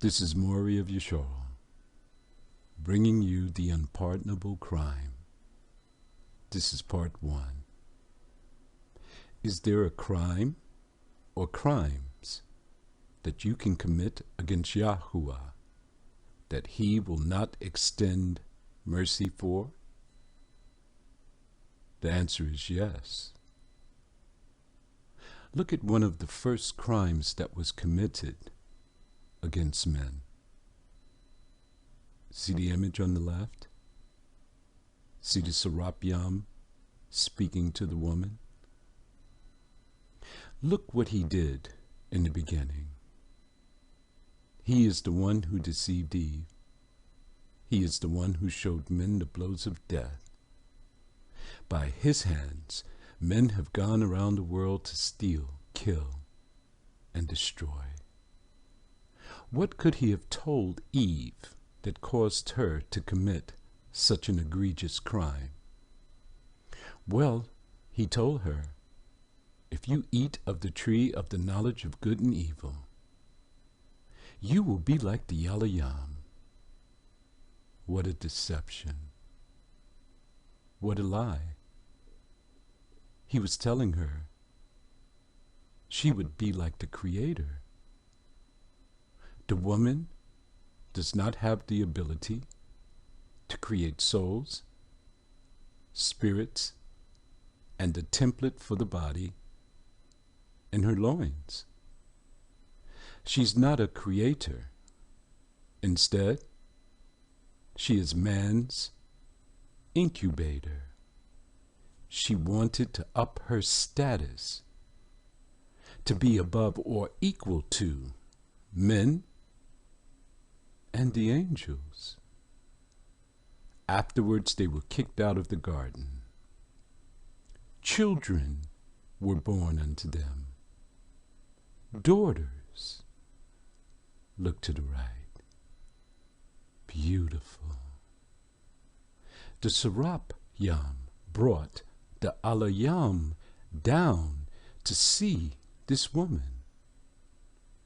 This is Maury of Yasharal, bringing you the unpardonable crime. This is part 1. Is there a crime or crimes that you can commit against Yahuwah that he will not extend mercy for? The answer is yes. Look at one of the first crimes that was committed against men. See the image on the left? See the SERAP'S speaking to the woman? Look what he did in the beginning. He is the one who deceived Eve. He is the one who showed men the blows of death. By his hands, men have gone around the world to steal, kill, and destroy. What could he have told Eve that caused her to commit such an egregious crime? Well, he told her, if you eat of the tree of the knowledge of good and evil, you will be like the Yasharal. What a deception. What a lie. He was telling her she would be like the Creator. The woman does not have the ability to create souls, spirits, and a template for the body in her loins. She's not a creator. Instead, she is man's incubator. She wanted to up her status, to be above or equal to men and the angels. Afterwards, they were kicked out of the garden. Children were born unto them. Daughters. Look to the right. Beautiful. The SERAP'S brought the Alayam down to see this woman.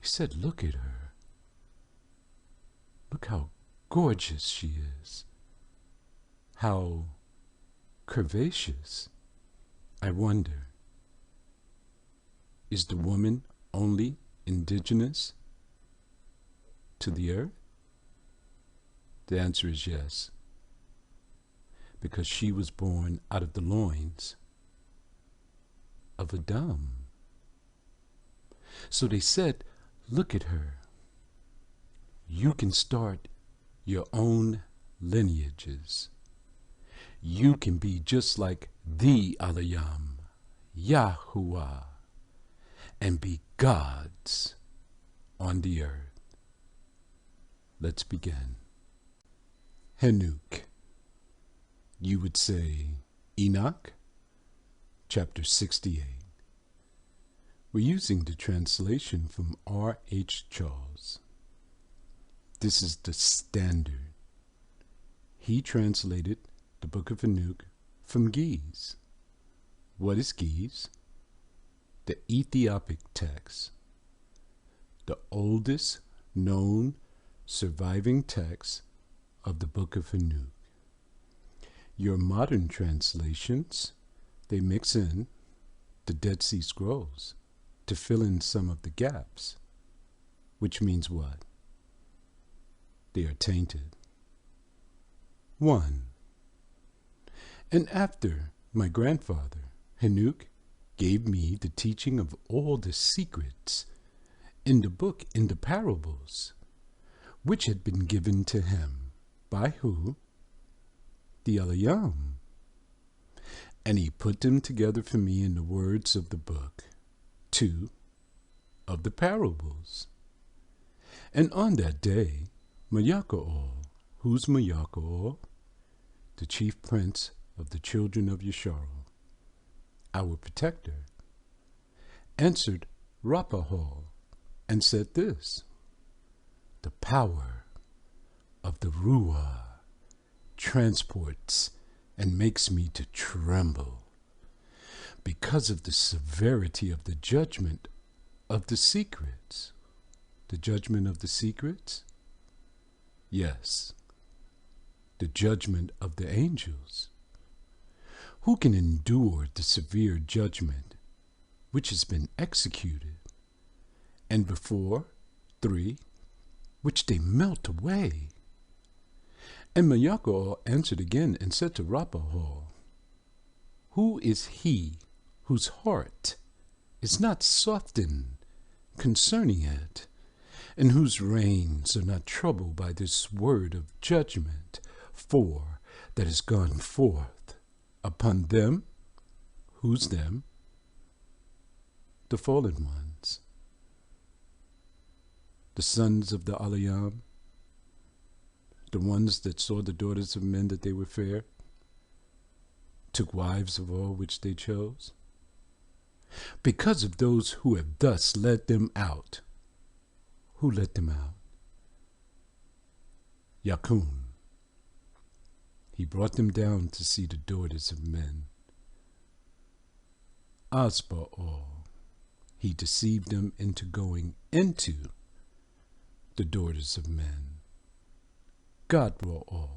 He said, look at her. Look how gorgeous she is. How curvaceous. I wonder, is the woman only indigenous to the earth? The answer is yes, because she was born out of the loins of Adam. So they said, look at her. You can start your own lineages. You can be just like the Alayam, Yahuwah, and be gods on the earth. Let's begin. Henuk. You would say Enoch, chapter 68. We're using the translation from R.H. Charles. This is the standard. He translated the book of Henuk from Ge'ez. What is Ge'ez? The Ethiopic text, the oldest known surviving text of the book of Henuk. Your modern translations, they mix in the Dead Sea Scrolls to fill in some of the gaps, which means what? They are tainted. 1. And after my grandfather, Henuk, gave me the teaching of all the secrets in the book in the parables, which had been given to him by who? The Alayam. And he put them together for me in the words of the book, 2 of the parables. And on that day, Yasharal, who's Yasharal? The chief prince of the children of Yasharal, our protector, answered Rapahal and said this: the power of the Ruah transports and makes me to tremble because of the severity of the judgment of the secrets. The judgment of the secrets? Yes. The judgment of the angels. Who can endure the severe judgment which has been executed? And before, 3, which they melt away. And Yasharal answered again and said to Rapahol, who is he whose heart is not softened concerning it, and whose reins are not troubled by this word of judgment, for that is gone forth upon them? Who's them? The fallen ones, the sons of the Alayam, the ones that saw the daughters of men that they were fair, took wives of all which they chose. Because of those who have thus led them out. Who let them out? Yakun. He brought them down to see the daughters of men. Asba'al. He deceived them into going into the daughters of men. Gadra'al.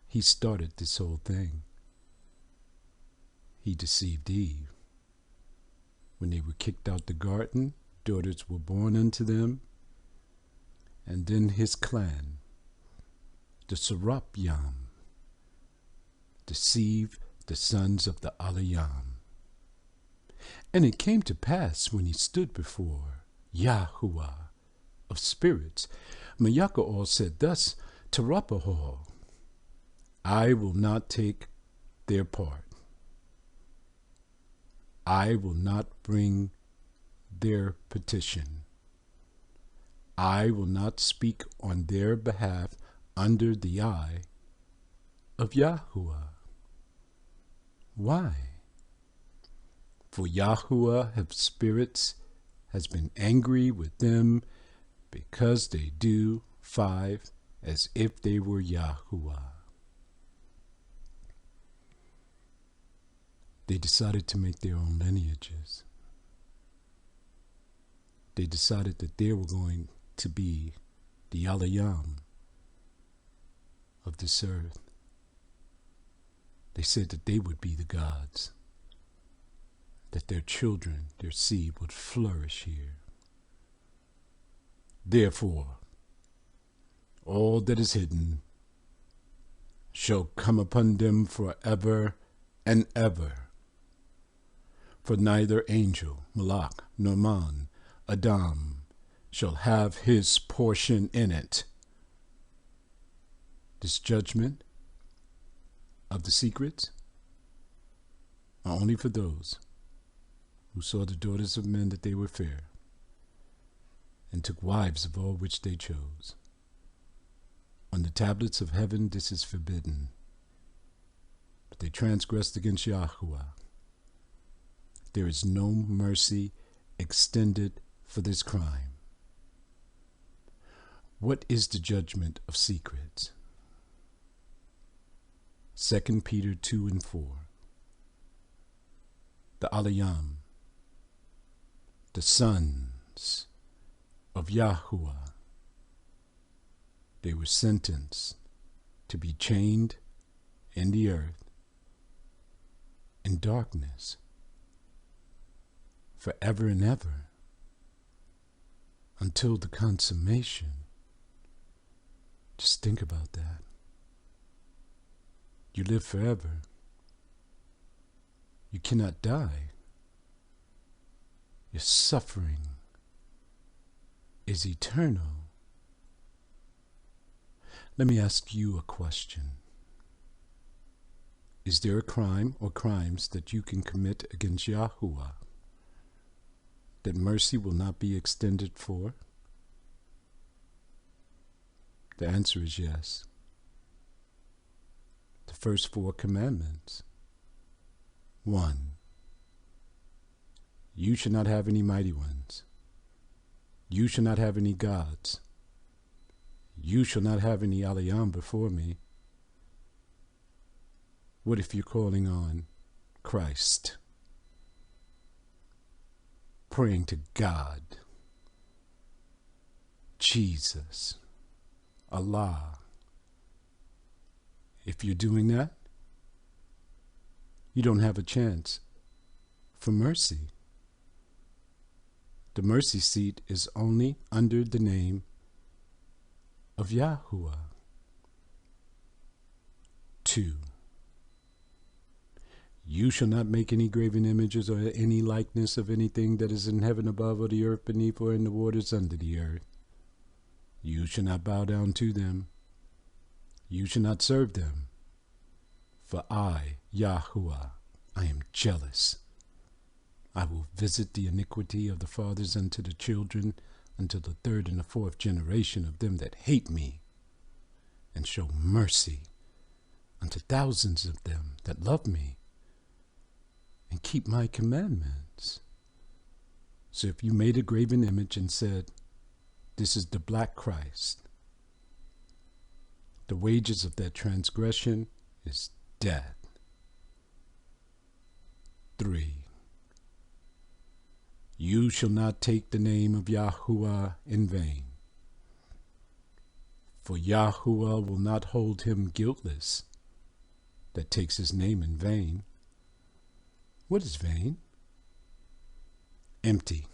He started this whole thing. He deceived Eve. When they were kicked out the garden, daughters were born unto them. And then his clan, the SERAP'S, deceived the sons of the Alayam. And it came to pass when he stood before Yahuwah of spirits, Yasharal said thus to Rapahol, I will not take their part. I will not bring their petition. I will not speak on their behalf under the eye of Yahuwah. Why? For Yahuwah of spirits has been angry with them because they do 5 as if they were Yahuwah. They decided to make their own lineages. They decided that they were going to be the Alayam of this earth. They said that they would be the gods, that their children, their seed, would flourish here. Therefore, all that is hidden shall come upon them forever and ever. For neither angel, Malak, nor man, Adam, shall have his portion in it. This judgment of the secrets are only for those who saw the daughters of men that they were fair, and took wives of all which they chose. On the tablets of heaven this is forbidden, but they transgressed against Yahuwah. There is no mercy extended for this crime. What is the judgment of secrets? 2 Peter 2 and 4. The Alayam, the sons of Yahuwah, they were sentenced to be chained in the earth in darkness forever and ever until the consummation. Just think about that. You live forever. You cannot die. Your suffering is eternal. Let me ask you a question. Is there a crime or crimes that you can commit against Yahuwah that mercy will not be extended for? The answer is yes. The first 4 commandments. 1. You shall not have any mighty ones. You shall not have any gods. You shall not have any Alayam before me. What if you're calling on Christ, praying to God, Jesus, Allah. If you're doing that, you don't have a chance for mercy. The mercy seat is only under the name of Yahuwah. 2. You shall not make any graven images or any likeness of anything that is in heaven above or the earth beneath or in the waters under the earth. You shall not bow down to them. You shall not serve them. For I, Yahuwah, I am jealous. I will visit the iniquity of the fathers unto the children, unto the third and the fourth generation of them that hate me, and show mercy unto thousands of them that love me and keep my commandments. So if you made a graven image and said, this is the black Christ, the wages of that transgression is death. 3. You shall not take the name of Yahuwah in vain, for Yahuwah will not hold him guiltless that takes his name in vain. What is vain? Empty,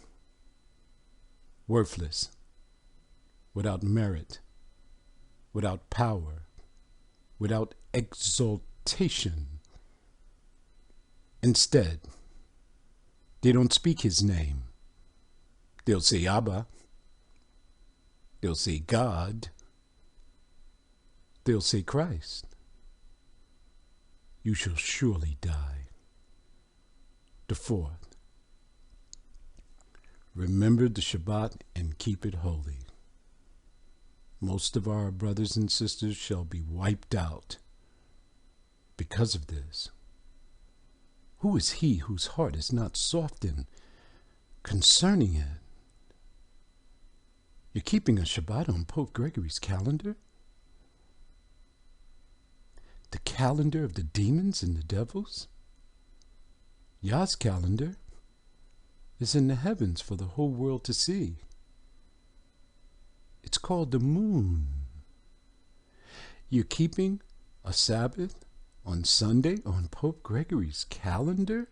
worthless, without merit, without power, without exaltation. Instead, they don't speak his name. They'll say Abba. They'll say God. They'll say Christ. You shall surely die. The 4th, remember the Shabbat and keep it holy. Most of our brothers and sisters shall be wiped out because of this. Who is he whose heart is not softened concerning it? You're keeping a Shabbat on Pope Gregory's calendar? The calendar of the demons and the devils? Yah's calendar is in the heavens for the whole world to see. It's called the moon. You're keeping a Sabbath on Sunday on Pope Gregory's calendar?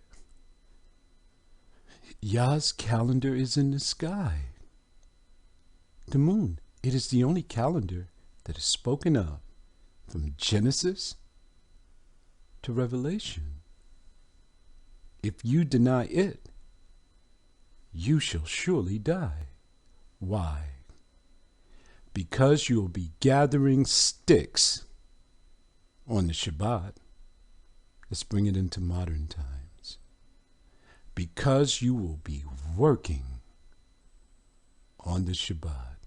Yah's calendar is in the sky. The moon, it is the only calendar that is spoken of from Genesis to Revelation. If you deny it, you shall surely die. Why? Because you will be gathering sticks on the Shabbat. Let's bring it into modern times. Because you will be working on the Shabbat.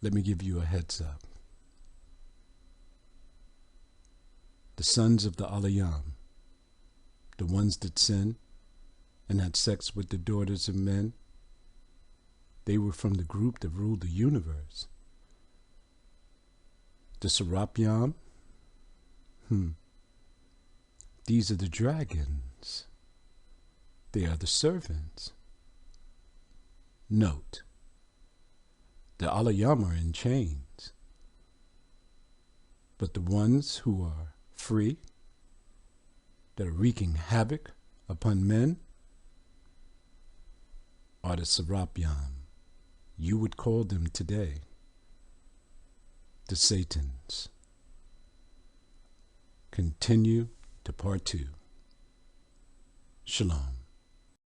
Let me give you a heads up. The sons of the Alayam, the ones that sin and had sex with the daughters of men, they were from the group that ruled the universe. The SERAP'S, these are the dragons. They are the servants. Note, the Alayam are in chains, but the ones who are free, that are wreaking havoc upon men, are the SERAP'S. You would call them today the Satans. Continue to part 2. Shalom.